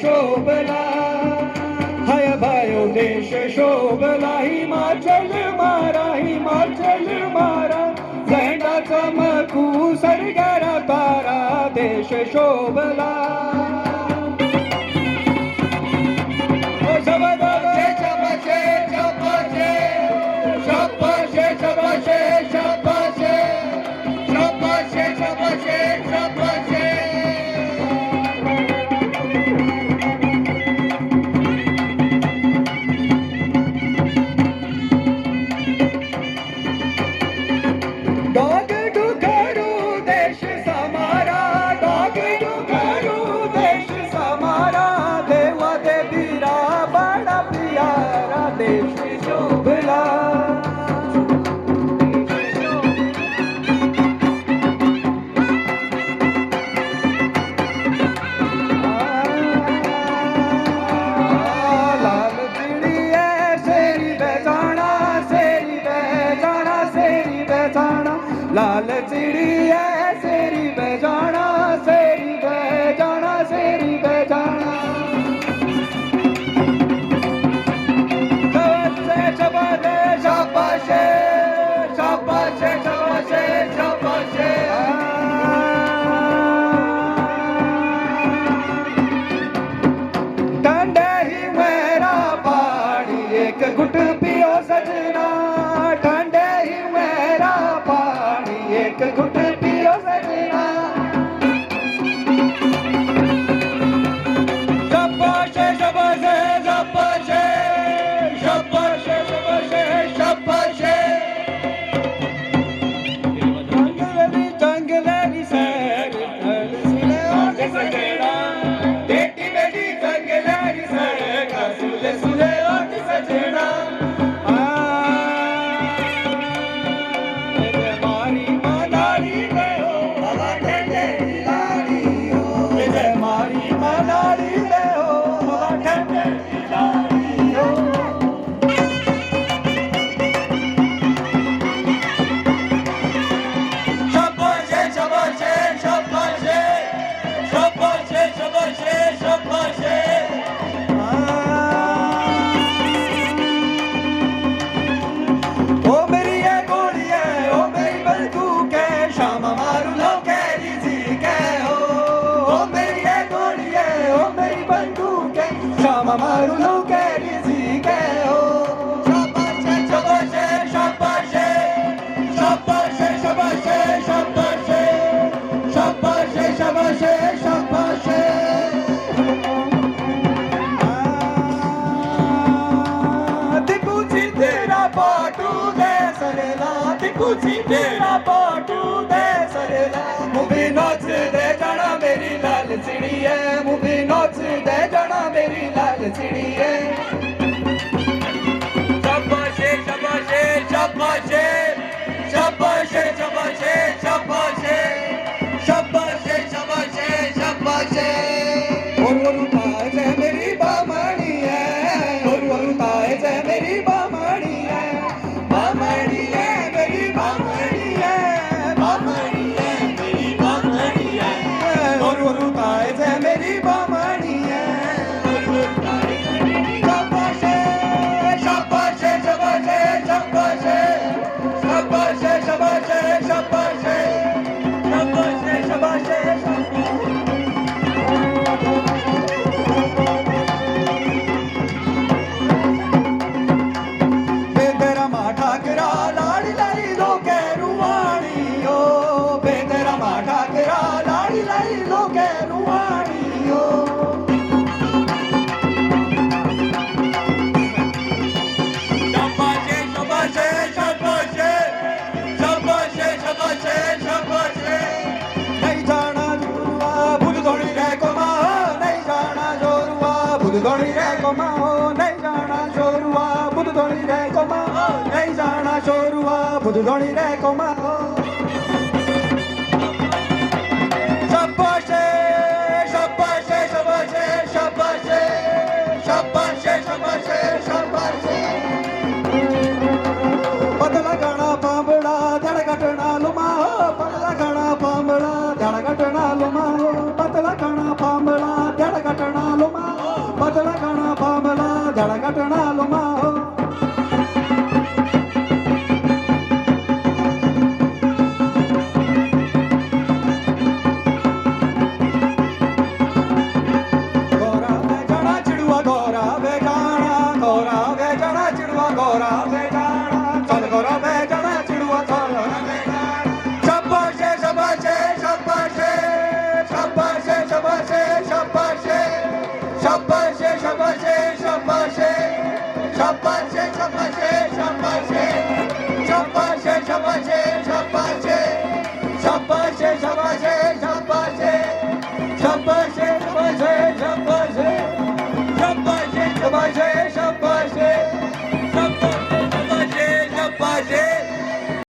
शोभला हाय भयो देश शोभला हिमाचल मारा झेंडा चमकू सरगरा तारा देश शोभला लाल चिड़िया सेरी बजाना, सेरी बजाना, सेरी बजाना। शाबाशे शाबाशे शाबाशे शाबाशे शाबाशे। ठंडे ही मेरा पानी एक घुट पियो सजना, ठंडे ही मेरा पानी एक घुट पियो सजना। शाबाशे शाबाशे शाबाशे शाबाशे शाबाशे शाबाशे। जंगलेरी सैर सुले ओट सजना, बेटी बेटी जंगलेरी सैर सुले सुले ओट सजना। मारी मनाली में हो हवा ठंडे की लाड़ी हो, मारी मनाली में हो हवा ठंडे की लाड़ी हो। शाबाशे शाबाशे शाबाशे शाबाशे शाबाशे शाबाशे। ओ मेरी ये गोली है, ओ मेरी बंदूक है, शामा मारू लो कैरी जी के हो। ओ मेरी ये गोली है, ओ मेरी बंदूक है, शामा मारू लो कैरी जी के हो। शाबाशे शाबाशे शाबाशे शाबाशे शाबाशे शाबाशे शाबाशे शाबाशे शाबाशे। दिखुची तेरा पाटू दे सरेला, दिखुची तेरा पाटू दे सरेला। मुझे नाच दे जाना मेरी लाल चिड़िया, मुझे नाच दे जाना मेरी लाल चिड़िया। शाबाशे शाबाशे शाबाशे शाबाशे शाबाशे शाबाशे शाबाशे शाबाशे शाबाशे। और उठाए से मेरी बामणी है, और उठाए से मेरी बामणी है, बामणी है मेरी बामणी है, बामणी है मेरी बामणी है। और उठाए से मेरी बामणी है, शाबाशे शाबाशे शाबाशे शाबाशे शाबाशे शाबाशे शाबाशे शाबाशे शाबाशे शाबाशे। बेदरमा ठाकरा लाड़ी लाई लो कैरुवाणी हो, बेदरमा ठाकरा लाड़ी लाई लो कैरुवाणी हो। शाबाशे शाबाशे शाबाशे शाबाशे शाबाशे शाबाशे। नहीं जाना जोरुआ भूल धोनी रे कोमा, नहीं जाना जोरुआ भूल धोनी रे कोमा, नहीं जाना जोरुआ भूल धोनी रे कोमा, नहीं जाना जोरुआ भूल धोनी रे कोमा। शाबाशे शाबाशे शाबाशे शाबाशे शाबाशे शाबाशे शाबाशे। पतला गाना पांबड़ा धड़ घटना लुमा हो, पतला गाना पांबड़ा धड़ घटना लुमा हो, पतला गाना पांबड़ा धड़ घटना लुमा हो, पतला गाना पांबड़ा धड़ घटना लुमा।